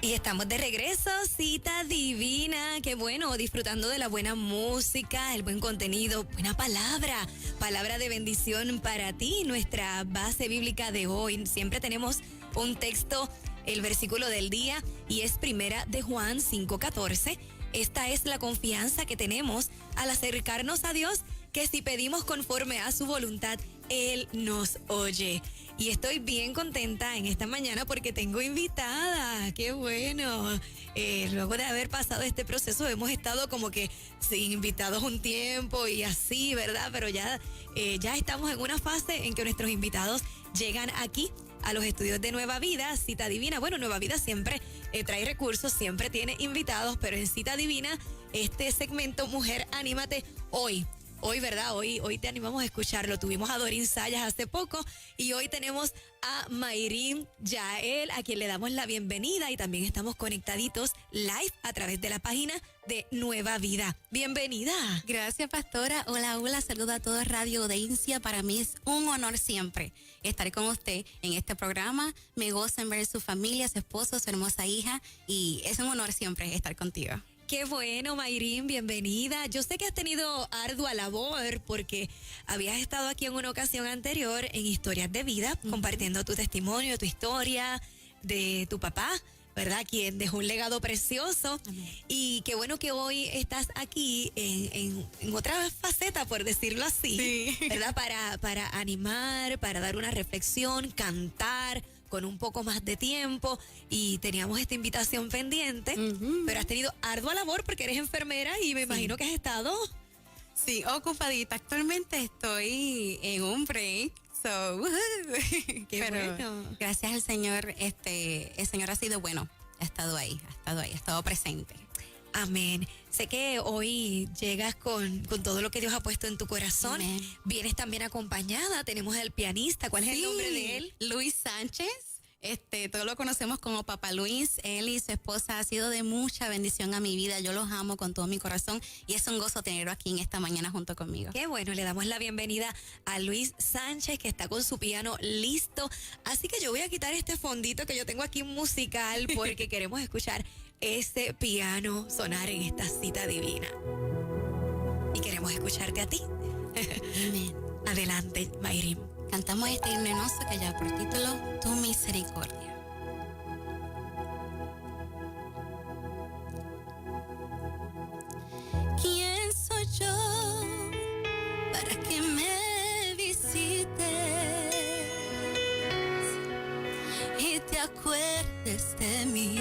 Y estamos de regreso, Cita Divina. Qué bueno, disfrutando de la buena música, el buen contenido, buena palabra, palabra de bendición para ti. Nuestra base bíblica de hoy, siempre tenemos un texto, el versículo del día, y es Primera de Juan 5:14. Esta es la confianza que tenemos al acercarnos a Dios, que si pedimos conforme a su voluntad, Él nos oye. Y estoy bien contenta en esta mañana porque tengo invitada. ¡Qué bueno! Luego de haber pasado este proceso hemos estado como que sin invitados un tiempo y así, ¿verdad? Pero ya estamos en una fase en que nuestros invitados llegan aquí a los estudios de Nueva Vida, Cita Divina. Bueno, Nueva Vida siempre trae recursos, siempre tiene invitados, pero en Cita Divina, este segmento Mujer, Anímate, Hoy, ¿verdad? Hoy te animamos a escucharlo. Tuvimos a Dorin Sayas hace poco y hoy tenemos a Mayrin Yael, a quien le damos la bienvenida, y también estamos conectaditos live a través de la página de Nueva Vida. Bienvenida. Gracias, pastora. Hola, saludo a todo Radio Audiencia. Para mí es un honor siempre estar con usted en este programa. Me goza en ver su familia, su esposo, su hermosa hija, y es un honor siempre estar contigo. Qué bueno, Mayrin, bienvenida. Yo sé que has tenido ardua labor porque habías estado aquí en una ocasión anterior en Historias de Vida, compartiendo tu testimonio, tu historia de tu papá, ¿verdad? Quien dejó un legado precioso. Amén. Y qué bueno que hoy estás aquí en otra faceta, por decirlo así, Sí. ¿verdad? Para animar, para dar una reflexión, cantar con un poco más de tiempo, y teníamos esta invitación pendiente, pero has tenido ardua labor porque eres enfermera y me imagino que has estado... Sí, ocupadita. Actualmente estoy en un break. Qué bueno. Gracias al Señor, el Señor ha sido bueno. Ha estado ahí, ha estado presente. Amén. Sé que hoy llegas con todo lo que Dios ha puesto en tu corazón. Amén. Vienes también acompañada. Tenemos al pianista. ¿Cuál es el nombre de él? Luis Sánchez. Todos lo conocemos como Papá Luis. Él y su esposa ha sido de mucha bendición a mi vida. Yo los amo con todo mi corazón y es un gozo tenerlo aquí en esta mañana junto conmigo. Qué bueno, le damos la bienvenida a Luis Sánchez, que está con su piano listo. Así que yo voy a quitar este fondito que yo tengo aquí musical porque queremos escuchar ese piano sonar en esta Cita Divina. Y queremos escucharte a ti. Amén. Adelante, Mayrin. Cantamos este himno hermoso que lleva por título Tu Misericordia. ¿Quién soy yo para que me visites y te acuerdes de mí,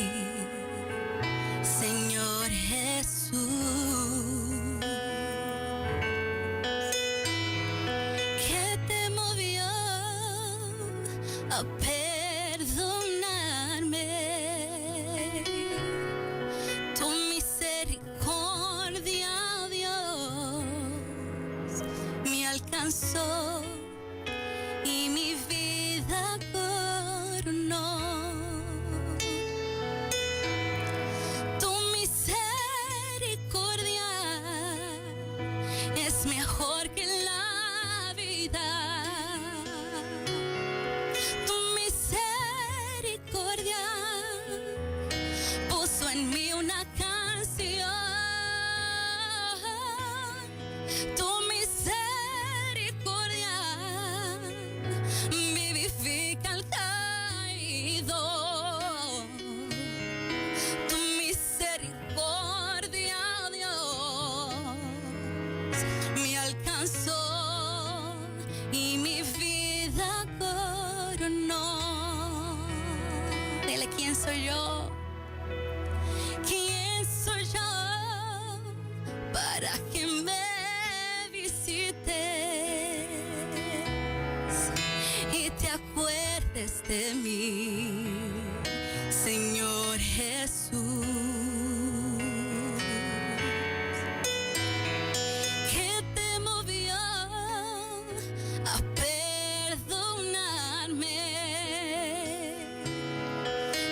Señor Jesús? A perdonarme, tu misericordia, Dios, me alcanzó y mi vida coronó. Tu misericordia es mejor que la vida. Puso en mí una canción. Tu misericordia vivifica al caído. Tu misericordia, Dios, me alcanzó y mi vida coronó. Dile, ¿quién soy yo? ¿Quién soy yo para que me visites y te acuerdes de mí, Señor Jesús? ¿Qué te movió a perdonarme?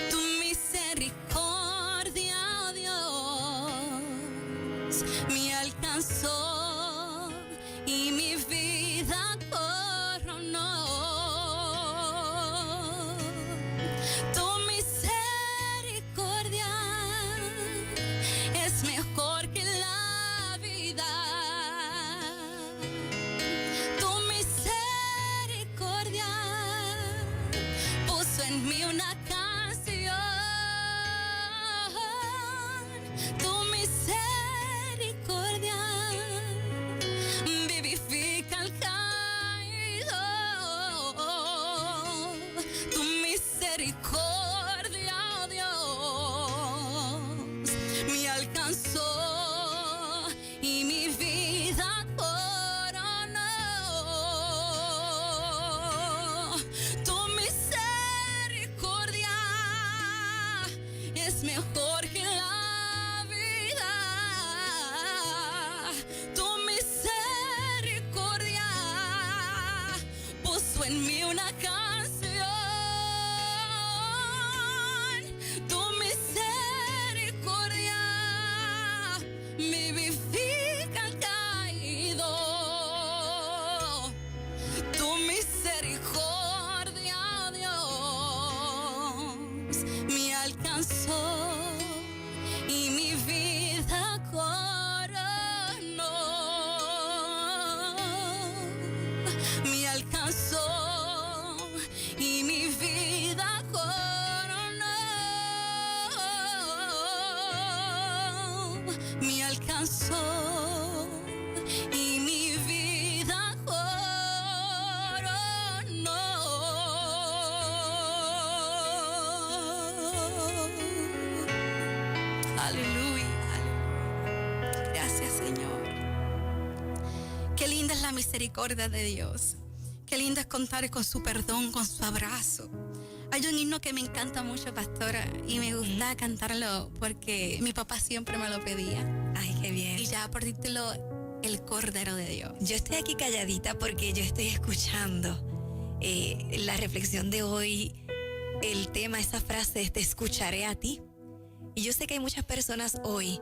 Tu misericordia, Dios, me alcanzó y mi vida coronó. mí una canción, tu misericordia vivifica al caído, tu misericordia, oh Dios, me alcanzó y mi vida coronó. Tu misericordia es mejor que la vida. Tu misericordia puso en mí una canción. Tu misericordia vivifica al caído. Tu misericordia, Dios, me alcanzó y mi vida coronó. Me alcanzó y mi vida coronó. Me alcanzó y mi vida coronó. Aleluya, aleluya. Gracias, Señor. Qué linda es la misericordia de Dios. Qué lindo es contar con su perdón, con su abrazo. Hay un himno que me encanta mucho, pastora, y me gusta cantarlo porque mi papá siempre me lo pedía. Ay, qué bien. Y ya por título, El Cordero de Dios. Yo estoy aquí calladita porque yo estoy escuchando la reflexión de hoy, el tema, esa frase es: te escucharé a ti. Y yo sé que hay muchas personas hoy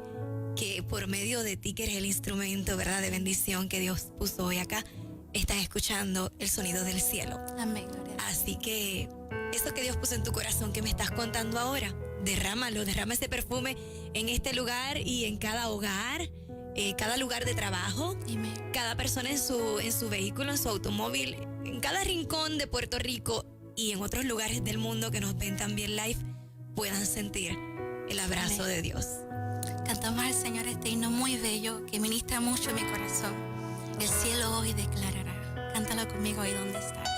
que por medio de ti, que eres el instrumento, ¿verdad?, de bendición que Dios puso hoy acá, están escuchando el sonido del cielo. Amén. Gloria a Dios. Así que eso que Dios puso en tu corazón que me estás contando ahora, derrámalo, derrama ese perfume en este lugar y en cada hogar, cada lugar de trabajo, Amén. cada persona en su vehículo, en su automóvil, en cada rincón de Puerto Rico y en otros lugares del mundo que nos ven también live, puedan sentir el abrazo Amén. de Dios. Cantamos al Señor este himno muy bello que ministra mucho en mi corazón. El cielo hoy declarará. Cántalo conmigo ahí donde estás.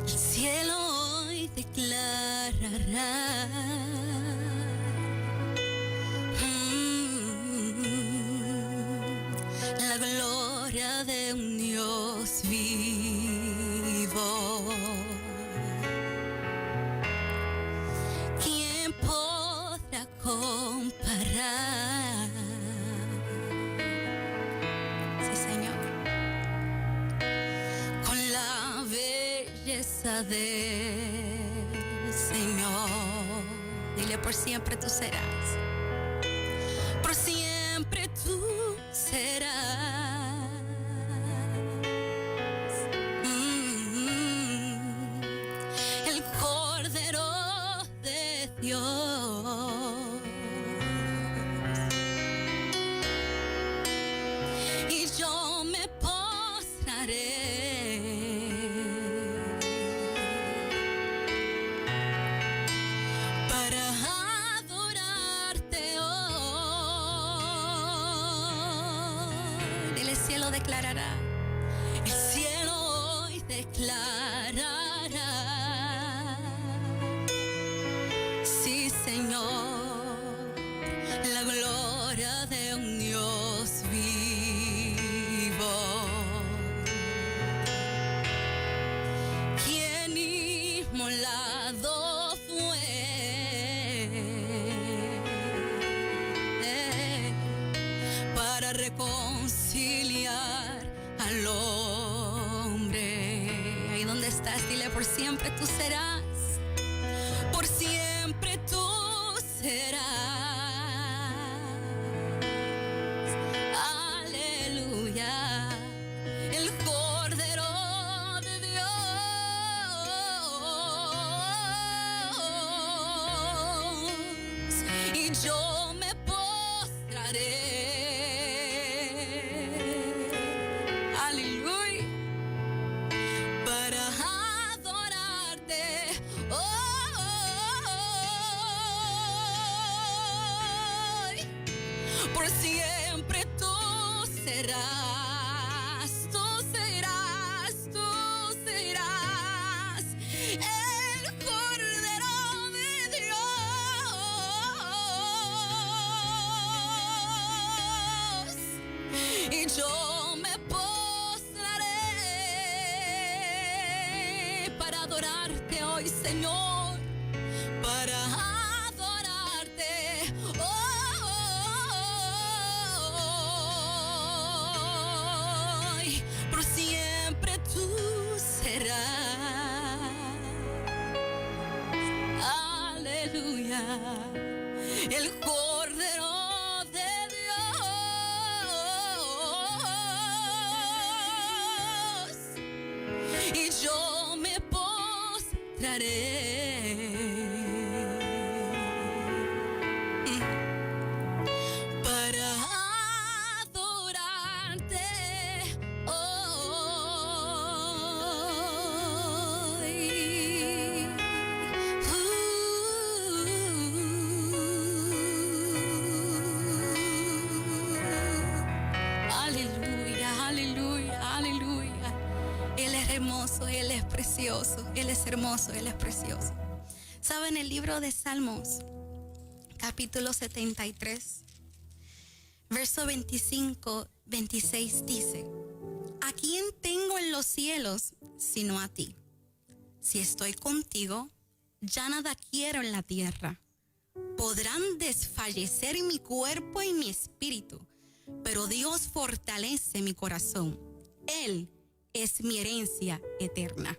El cielo hoy declarará la gloria de un Dios vivo. ¿Quién podrá comparar? Sí, Señor. Con la belleza del Señor. Dile: por siempre tú serás. Por siempre tú serás. El Cordero de Dios. Y yo me postraré para adorarte hoy. Dile: el cielo declarará. El cielo hoy declarará. Sí, Señor, la gloria de un Dios vivo. Quien inmolado fue para reconciliar al hombre. Ahí donde estás, dile: por siempre tú serás. Por siempre tú serás. Aleluya. El Cordero de Dios. Y yo me postraré. Aleluya. Para adorar. por siempre tú serás, tú serás, tú serás el Cordero de Dios. Y yo me postraré para adorarte hoy, Señor, para adorarte hoy. Por siempre tú serás. Aleluya. El Cordero de Dios. Y yo me postraré para adorarte hoy. Aleluya, aleluya, aleluya. Él es hermoso, Él es precioso, Él es hermoso, Él es precioso. ¿Saben? El libro de Salmos, capítulo 73, verso 25, 26 dice: ¿a quién tengo en los cielos sino a ti? Si estoy contigo, ya nada quiero en la tierra. Podrán desfallecer mi cuerpo y mi espíritu, pero Dios fortalece mi corazón. Él es mi herencia eterna.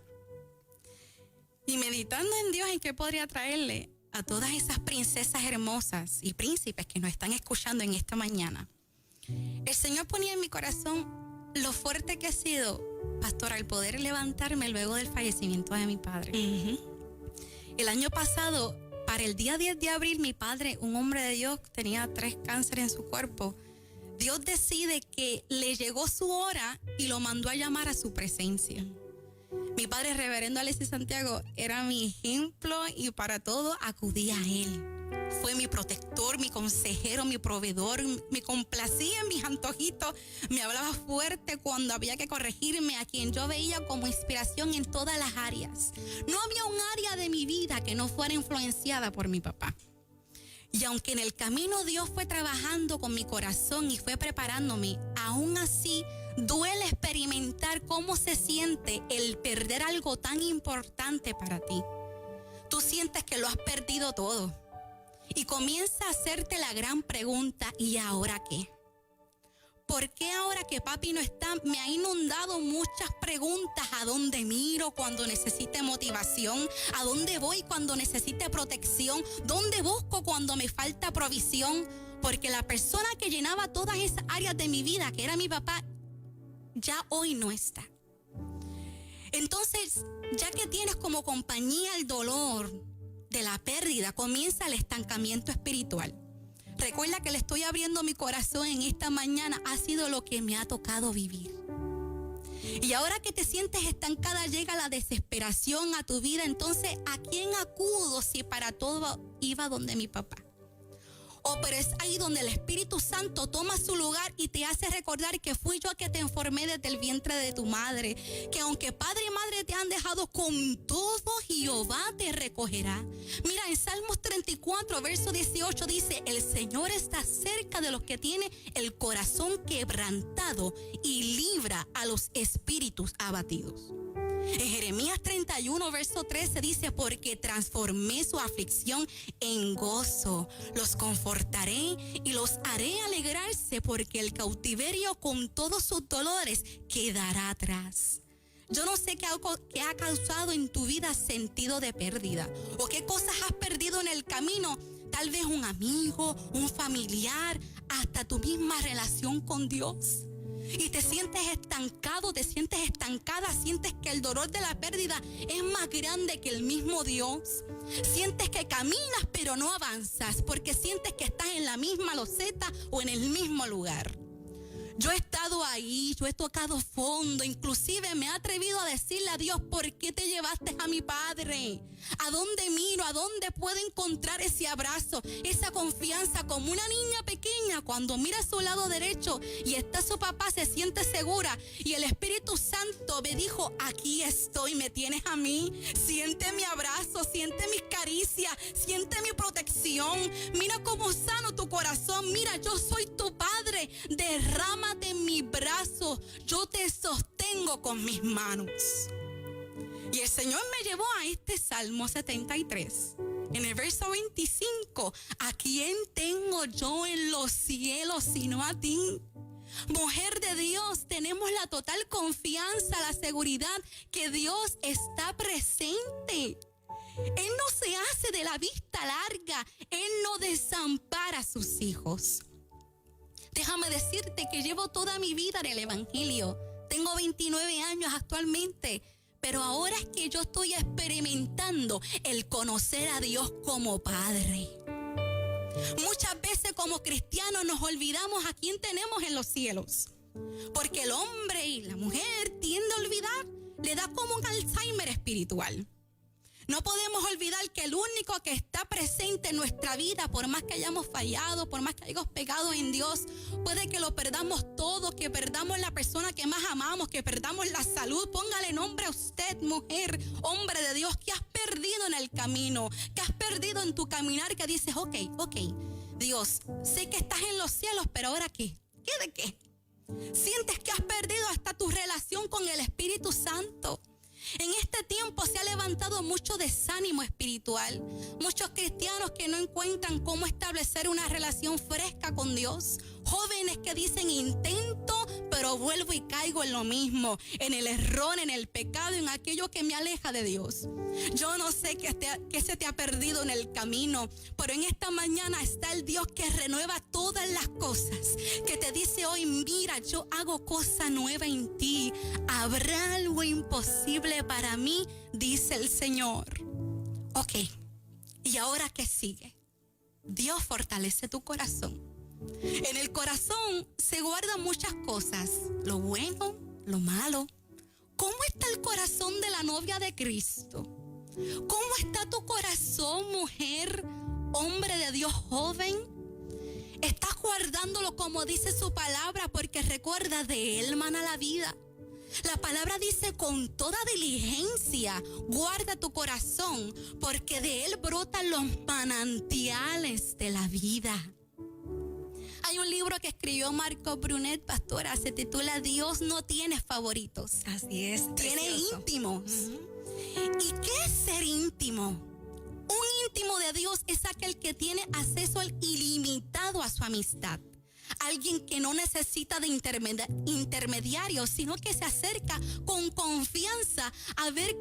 Y meditando en Dios, ¿en qué podría traerle a todas esas princesas hermosas y príncipes que nos están escuchando en esta mañana? El Señor ponía en mi corazón lo fuerte que ha sido, pastor, al poder levantarme luego del fallecimiento de mi padre. El año pasado, para el día 10 de abril, mi padre, un hombre de Dios, tenía 3 cánceres en su cuerpo. Dios decide que le llegó su hora y lo mandó a llamar a su presencia. Mi padre, reverendo Alexis Santiago, era mi ejemplo y para todo acudía a él. Fue mi protector, mi consejero, mi proveedor, me complacía en mis antojitos, me hablaba fuerte cuando había que corregirme, a quien yo veía como inspiración en todas las áreas. No había un área de mi vida que no fuera influenciada por mi papá. Y aunque en el camino Dios fue trabajando con mi corazón y fue preparándome, aún así duele experimentar cómo se siente el perder algo tan importante para ti. Tú sientes que lo has perdido todo y comienza a hacerte la gran pregunta: ¿y ahora qué? ¿Por qué ahora que papi no está? Me ha inundado muchas preguntas. ¿A dónde miro cuando necesite motivación? ¿A dónde voy cuando necesite protección? ¿Dónde busco cuando me falta provisión? Porque la persona que llenaba todas esas áreas de mi vida, que era mi papá, ya hoy no está. Entonces, ya que tienes como compañía el dolor de la pérdida, comienza el estancamiento espiritual. Recuerda que le estoy abriendo mi corazón en esta mañana. Ha sido lo que me ha tocado vivir. Y ahora que te sientes estancada, llega la desesperación a tu vida. Entonces, ¿a quién acudo si para todo iba donde mi papá? Pero es ahí donde el Espíritu Santo toma su lugar y te hace recordar que fui yo que te formé desde el vientre de tu madre, que aunque padre y madre te han dejado, con todo Jehová te recogerá. Mira, en Salmos 34, verso 18 dice: el Señor está cerca de los que tienen el corazón quebrantado y libra a los espíritus abatidos. En Jeremías 31, verso 13 dice: porque transformé su aflicción en gozo, los confortaré y los haré alegrarse, porque el cautiverio con todos sus dolores quedará atrás. Yo no sé qué ha causado en tu vida sentido de pérdida, o qué cosas has perdido en el camino. Tal vez un amigo, un familiar, hasta tu misma relación con Dios. Y te sientes estancado, te sientes estancada, sientes que el dolor de la pérdida es más grande que el mismo Dios. Sientes que caminas pero no avanzas, porque sientes que estás en la misma loseta o en el mismo lugar. Yo he estado ahí, yo he tocado fondo, inclusive me he atrevido a decirle a Dios, ¿por qué te llevaste a mi padre? ¿A dónde miro? ¿A dónde puedo encontrar ese abrazo, esa confianza? Como una niña pequeña cuando mira a su lado derecho y está su papá, se siente segura, y el Espíritu Santo me dijo, aquí estoy, me tienes a mí, siente mi abrazo, siente mis caricias, siente mi protección, mira cómo sano tu corazón, mira, yo soy tu padre, derrámate en mi brazo, yo te sostengo con mis manos. Y el Señor me llevó a este Salmo 73, en el verso 25, ¿a quién tengo yo en los cielos sino a ti? Mujer de Dios, tenemos la total confianza, la seguridad que Dios está presente. Él no se hace de la vista larga, Él no desampara a sus hijos. Déjame decirte que llevo toda mi vida en el Evangelio. Tengo 29 años actualmente, pero ahora es que yo estoy experimentando el conocer a Dios como Padre. Muchas veces como cristianos nos olvidamos a quién tenemos en los cielos, porque el hombre y la mujer tienden a olvidar, le da como un Alzheimer espiritual. No podemos olvidar que el único que está presente en nuestra vida, por más que hayamos fallado, por más que hayamos pecado en Dios, puede que lo perdamos todo, que perdamos la persona que más amamos, que perdamos la salud. Póngale nombre a usted, mujer, hombre de Dios, que has perdido en el camino, que has perdido en tu caminar, que dices, ok, Dios, sé que estás en los cielos, pero ¿ahora qué? ¿Qué de qué? Sientes que has perdido hasta tu relación con el Espíritu Santo. En este tiempo se ha levantado mucho desánimo espiritual. Muchos cristianos que no encuentran cómo establecer una relación fresca con Dios. Jóvenes que dicen intento, pero vuelvo y caigo en lo mismo, en el error, en el pecado, en aquello que me aleja de Dios. Yo no sé qué se te ha perdido en el camino, pero en esta mañana está el Dios que renueva todas las cosas, que te dice hoy, mira, yo hago cosa nueva en ti. ¿Habrá algo imposible para mí? Dice el Señor. Ok, ¿y ahora qué sigue? Dios fortalece tu corazón. En el corazón se guardan muchas cosas, lo bueno, lo malo. ¿Cómo está el corazón de la novia de Cristo? ¿Cómo está tu corazón, mujer, hombre de Dios joven? ¿Estás guardándolo como dice su palabra? Porque recuerda, de Él mana la vida. La palabra dice, con toda diligencia guarda tu corazón, porque de él brotan los manantiales de la vida. Hay un libro que escribió Marco Brunet, pastora, se titula Dios no tiene favoritos. Así es. Tiene precioso. íntimos. ¿Y qué es ser íntimo? Un íntimo de Dios es aquel que tiene acceso ilimitado a su amistad. Alguien que no necesita de intermediarios, sino que se acerca con confianza a ver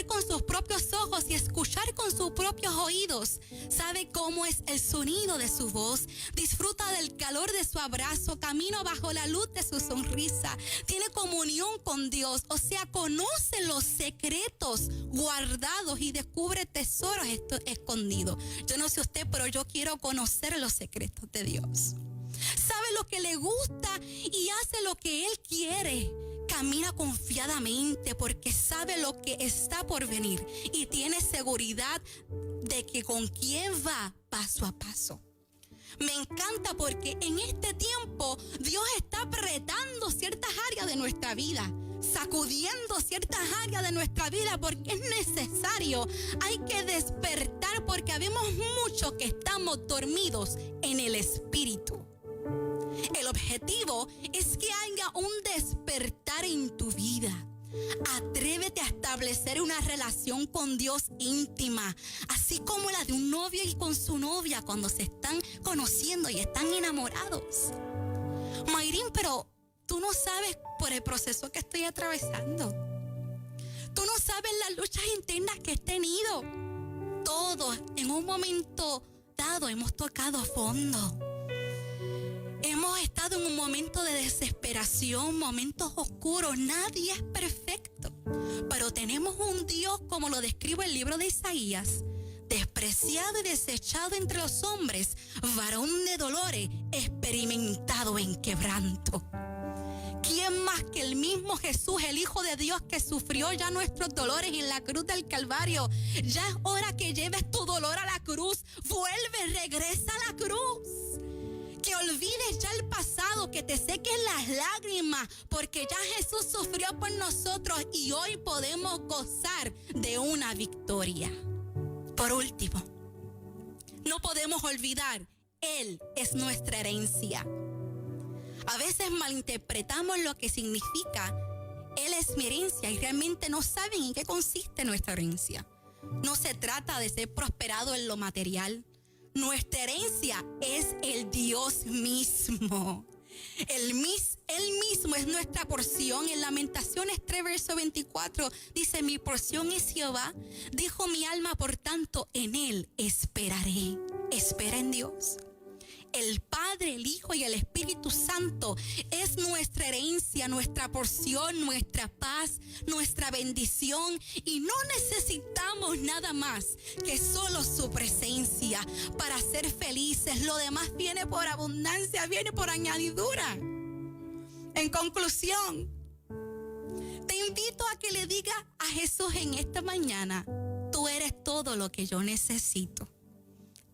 con sus propios ojos y escuchar con sus propios oídos. Sabe cómo es el sonido de su voz, disfruta del calor de su abrazo, camina bajo la luz de su sonrisa, tiene comunión con Dios, o sea, conoce los secretos guardados y descubre tesoros escondidos. Yo no sé usted, pero yo quiero conocer los secretos de Dios. Sabe lo que le gusta y hace lo que Él quiere. Camina confiadamente porque sabe lo que está por venir y tiene seguridad de que con quién va paso a paso. Me encanta porque en este tiempo Dios está apretando ciertas áreas de nuestra vida, sacudiendo ciertas áreas de nuestra vida porque es necesario. Hay que despertar porque habemos muchos que estamos dormidos en el espíritu. El objetivo es que haya un despertar en tu vida. Atrévete a establecer una relación con Dios íntima, así como la de un novio y con su novia cuando se están conociendo y están enamorados. Mayrín, pero tú no sabes por el proceso que estoy atravesando. Tú no sabes las luchas internas que he tenido. Todos en un momento dado hemos tocado fondo. Hemos estado en un momento de desesperación, momentos oscuros. Nadie es perfecto, pero tenemos un Dios, como lo describe el libro de Isaías, despreciado y desechado entre los hombres, varón de dolores, experimentado en quebranto. ¿Quién más que el mismo Jesús, el Hijo de Dios, que sufrió ya nuestros dolores en la cruz del Calvario? Ya es hora que lleves tu dolor a la cruz. Vuelve, regresa a la cruz. Que olvides ya el pasado, que te sequen las lágrimas, porque ya Jesús sufrió por nosotros y hoy podemos gozar de una victoria. Por último, no podemos olvidar, Él es nuestra herencia. A veces malinterpretamos lo que significa Él es mi herencia y realmente no saben en qué consiste nuestra herencia. No se trata de ser prosperado en lo material. Nuestra herencia es el Dios mismo. Él mismo es nuestra porción. En Lamentaciones 3, verso 24, dice: mi porción es Jehová. Dijo mi alma, por tanto, en Él esperaré. Espera en Dios. El Padre, el Hijo y el Espíritu Santo es nuestra herencia, nuestra porción, nuestra paz, nuestra bendición. Y no necesitamos nada más que solo su presencia para ser felices. Lo demás viene por abundancia, viene por añadidura. En conclusión, te invito a que le digas a Jesús en esta mañana: tú eres todo lo que yo necesito.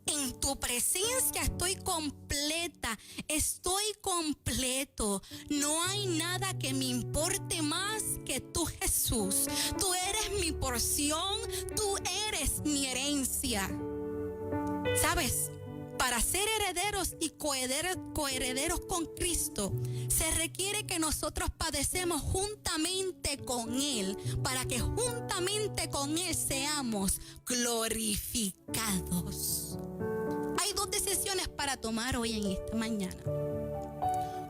En tu presencia estoy completa, estoy completo. No hay nada que me importe más que tú, Jesús. Tú eres mi porción, tú eres mi herencia. ¿Sabes? Para ser herederos y coherederos con Cristo, se requiere que nosotros padecemos juntamente con Él, para que juntamente con Él seamos glorificados. Hay dos decisiones para tomar hoy en esta mañana.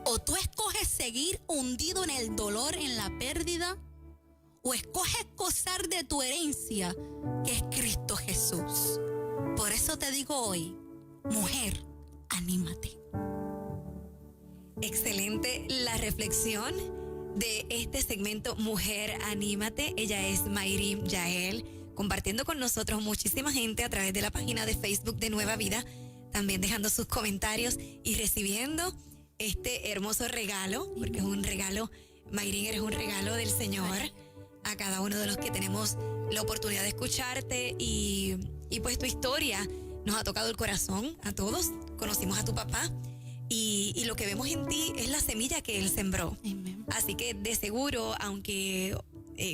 O tú escoges seguir hundido en el dolor, en la pérdida, o escoges gozar de tu herencia, que es Cristo Jesús. Por eso te digo hoy: mujer, anímate. Excelente la reflexión de este segmento Mujer, anímate. Ella es Mayrim Yael, compartiendo con nosotros muchísima gente a través de la página de Facebook de Nueva Vida, también dejando sus comentarios y recibiendo este hermoso regalo, porque es un regalo, Mayrim, eres un regalo del Señor a cada uno de los que tenemos la oportunidad de escucharte y pues tu historia nos ha tocado el corazón a todos. Conocimos a tu papá y lo que vemos en ti es la semilla que él sembró. Amen. Así que de seguro, aunque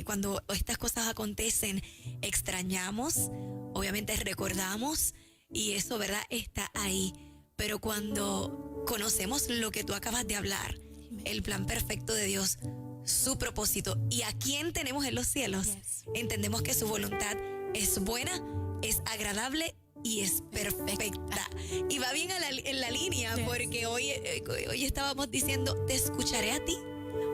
cuando estas cosas acontecen extrañamos, obviamente recordamos y eso, ¿verdad?, está ahí. Pero cuando conocemos lo que tú acabas de hablar, el plan perfecto de Dios, su propósito y a quién tenemos en los cielos, entendemos que su voluntad es buena, es agradable y es perfecta. Y va bien en la línea, porque hoy estábamos diciendo: te escucharé a ti.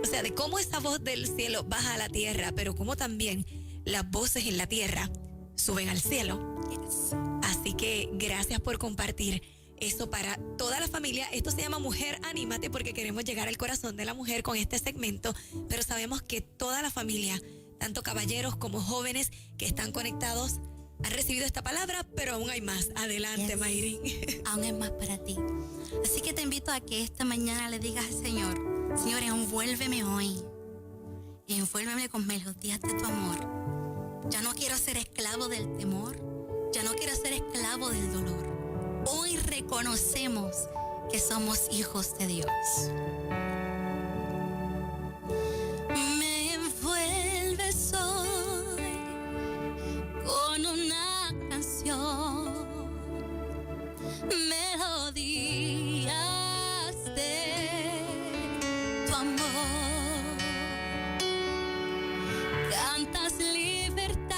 O sea, de cómo esa voz del cielo baja a la tierra, pero cómo también las voces en la tierra suben al cielo. Así que gracias por compartir eso para toda la familia. Esto se llama Mujer, anímate, porque queremos llegar al corazón de la mujer con este segmento, pero sabemos que toda la familia, tanto caballeros como jóvenes que están conectados, han recibido esta palabra, pero aún hay más. Adelante, Mayrim. Aún hay más para ti. Así que te invito a que esta mañana le digas al Señor: Señor, envuélveme hoy. Envuélveme con melodías de tu amor. Ya no quiero ser esclavo del temor. Ya no quiero ser esclavo del dolor. Hoy reconocemos que somos hijos de Dios. Me envuelves hoy con una canción, melodías de tu amor. Cantas libertad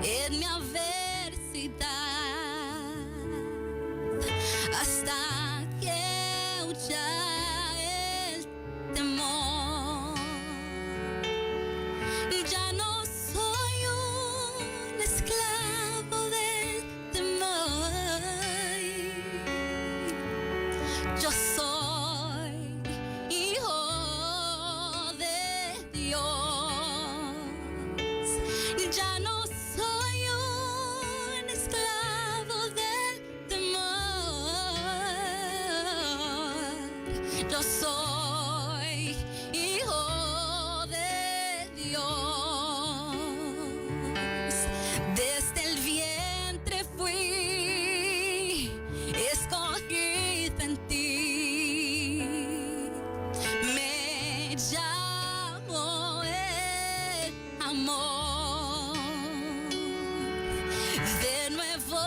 en mi adversidad, hasta que huya el temor. Ya no soy un esclavo del temor. Yo soy hijo de Dios. Ya no soy soy hijo de Dios. Desde el vientre fui escogida en ti. Me llamo el amor. De nuevo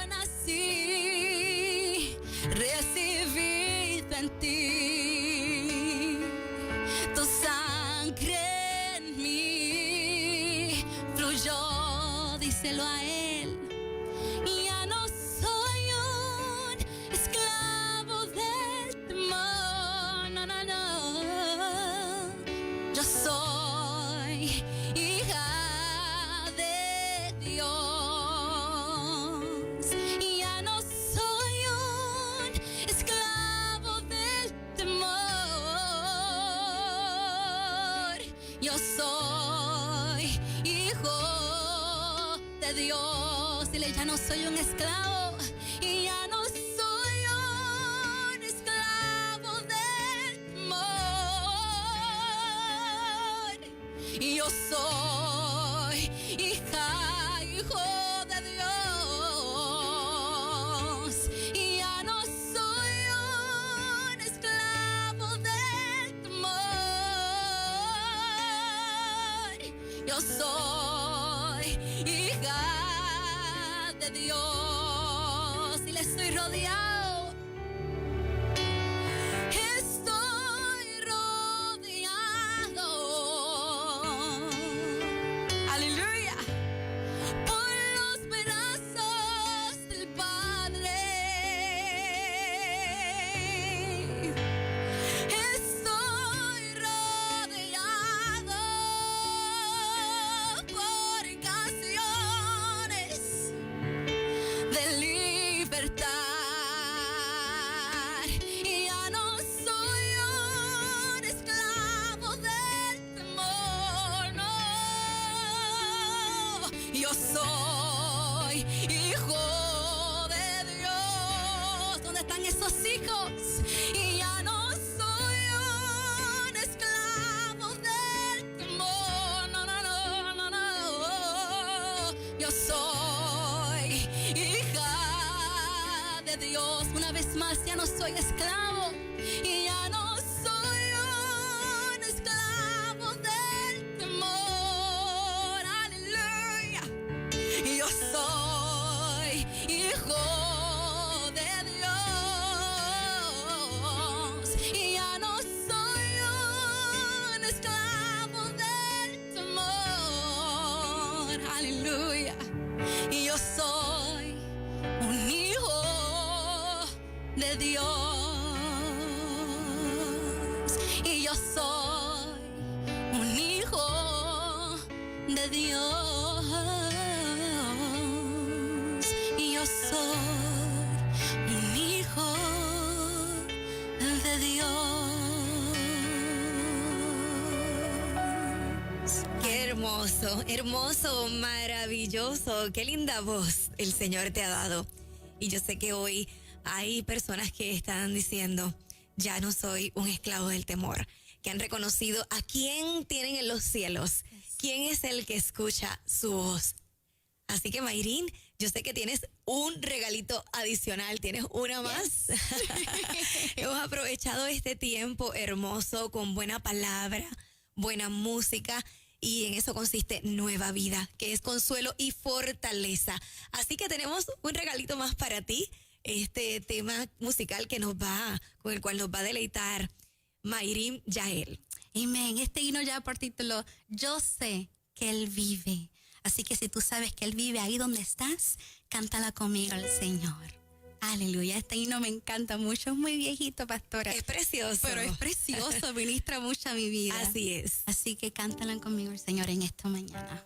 nací, recibida en ti. Tu sangre en mí fluyó, díselo a él. Ya no soy un esclavo del temor, no, no, no. Yo soy hija de Dios. Ya no soy un esclavo del temor. Yo soy hijo de Dios. Dile, ya no soy un esclavo. Y ya no soy un esclavo del temor. Yo soy hija, hijo de Dios. Y ya no soy un esclavo del temor. Yo soy hija de Dios. Y le estoy rodeado. Estoy rodeado. Aleluya. Por los brazos del Padre. Estoy rodeado por canciones de libertad. Y ya no soy un esclavo del temor, no. Yo soy hijo de Dios. ¿Dónde están esos hijos? Y ya no soy un esclavo del temor, no, no, no, no, no. Yo soy hija de Dios. Una vez más, ya no soy esclavo. Y ya no soy un esclavo del temor. Aleluya. Y yo soy hijo de Dios. Y ya no soy un esclavo del temor. Aleluya. Y yo soy un hijo de Dios. Y yo soy un hijo de Dios. Y yo soy un hijo de Dios. Qué hermoso, hermoso, maravilloso. Qué linda voz el Señor te ha dado. Y yo sé que hoy hay personas que están diciendo, ya no soy un esclavo del temor, que han reconocido a quién tienen en los cielos, quién es el que escucha su voz. Así que, Mayrín, yo sé que tienes un regalito adicional, tienes una más. Hemos aprovechado este tiempo hermoso con buena palabra, buena música, y en eso consiste nueva vida, que es consuelo y fortaleza. Así que tenemos un regalito más para ti, este tema musical con el cual nos va a deleitar Mayrín Yael. Amén. Este himno ya por título, Yo sé que Él vive. Así que si tú sabes que Él vive ahí donde estás, cántala conmigo al Señor. Aleluya. Este himno me encanta mucho. Es muy viejito, pastora. Es precioso. Pero es precioso. Ministra mucho a mi vida. Así es. Así que cántala conmigo al Señor en esta mañana.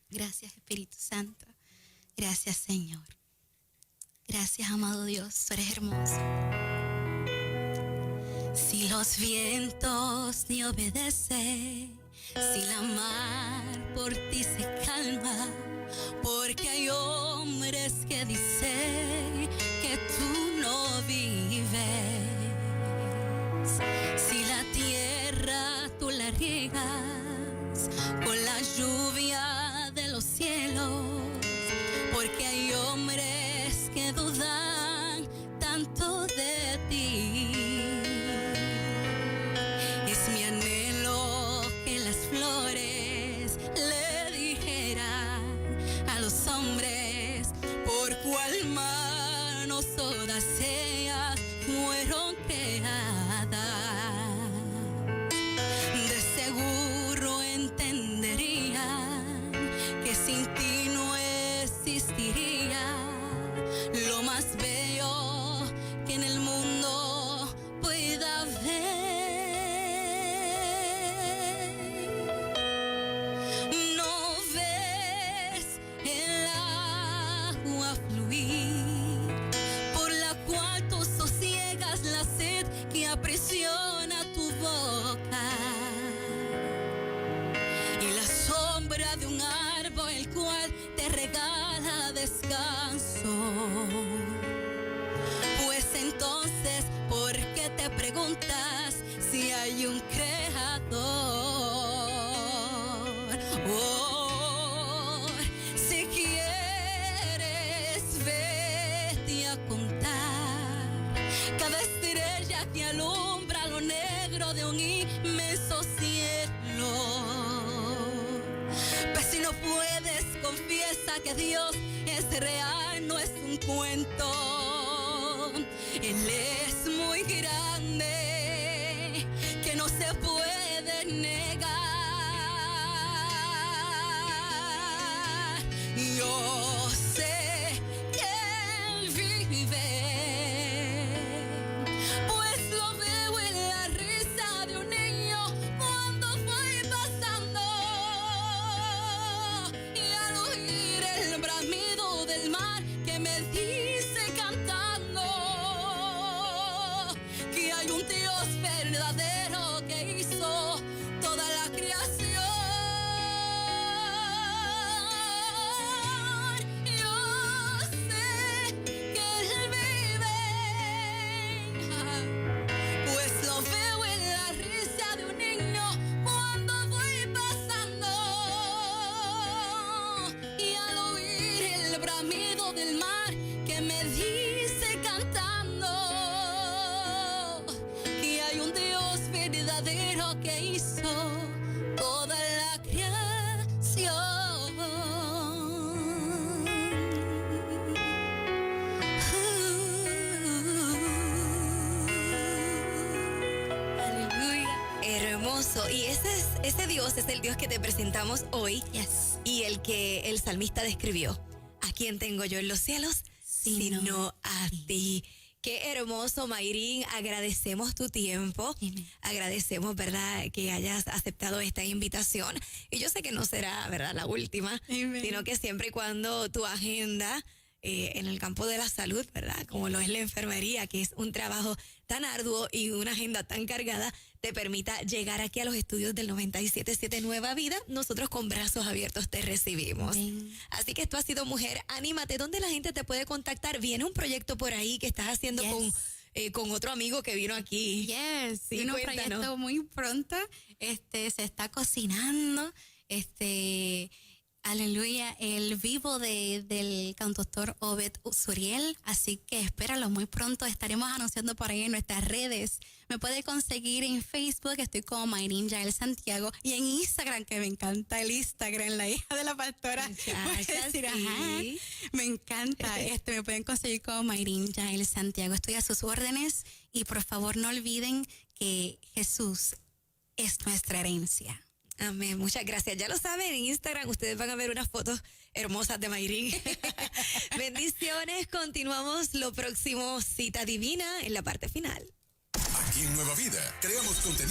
Gracias, Espíritu Santo. Gracias, Señor. Gracias, amado Dios. Tú eres hermoso. Si los vientos ni obedecen, si la mar por ti se calma, porque hay hombres que dicen que tú no vives. existiría lo más bello que en el mundo pueda haber. No ves el agua fluir por la cual tú sosiegas la sed que aprisiona tu boca, y la sombra de un árbol el cual te regala descanso. Pues entonces, ¿por qué te preguntas si hay un creador? Oh, si quieres, vete a contar cada estrella que alumbra lo negro de un inmenso cielo. Pues si no puedes, confiesa que Dios es real, no es un cuento. Él es muy grande, que no se puede negar. Yo sé que Él vive, pues lo veo en la risa de un niño cuando voy pasando, y al oír el bramido del mar que me dice cantando que hay un Dios verdadero que hizo toda la creación. Yo sé que Él vive, pues lo veo en la risa de un niño cuando voy pasando, y al oír el bramido del mar que me dice cantando que hay un Dios verdadero que hizo toda la creación. Aleluya. Hermoso. Y ese Dios es el Dios que te presentamos hoy. Yes. Y el que el salmista describió. ¿A quién tengo yo en los cielos? Sino a ti. Qué hermoso, Mayrin. Agradecemos tu tiempo. Amén. Agradecemos, ¿verdad?, que hayas aceptado esta invitación. Y yo sé que no será, ¿verdad?, la última, Amén. sino que siempre y cuando tu agenda en el campo de la salud, ¿verdad?, como lo es la enfermería, que es un trabajo tan arduo y una agenda tan cargada, te permita llegar aquí a los estudios del 97.7 Nueva Vida, nosotros con brazos abiertos te recibimos. Amén. Así que esto ha sido Mujer, anímate. ¿Dónde la gente te puede contactar? Viene un proyecto por ahí que estás haciendo Yes. con otro amigo que vino aquí. Yes, Sí, viene un cuéntanos. proyecto muy pronto, se está cocinando, aleluya, el vivo del cantautor Obed Suriel, así que espéralo muy pronto, estaremos anunciando por ahí en nuestras redes. Me puede conseguir en Facebook, estoy como Mayrin Yael Santiago, y en Instagram, que me encanta el Instagram, la hija de la pastora. Muchacha, Puede decir, sí. ajá, me encanta, me pueden conseguir como Mayrin Yael Santiago, estoy a sus órdenes, y por favor no olviden que Jesús es nuestra herencia. Amén, muchas gracias. Ya lo saben, en Instagram ustedes van a ver unas fotos hermosas de Mayrin. Bendiciones, continuamos lo próximo, Cita Divina, en la parte final. Aquí en Nueva Vida creamos contenido.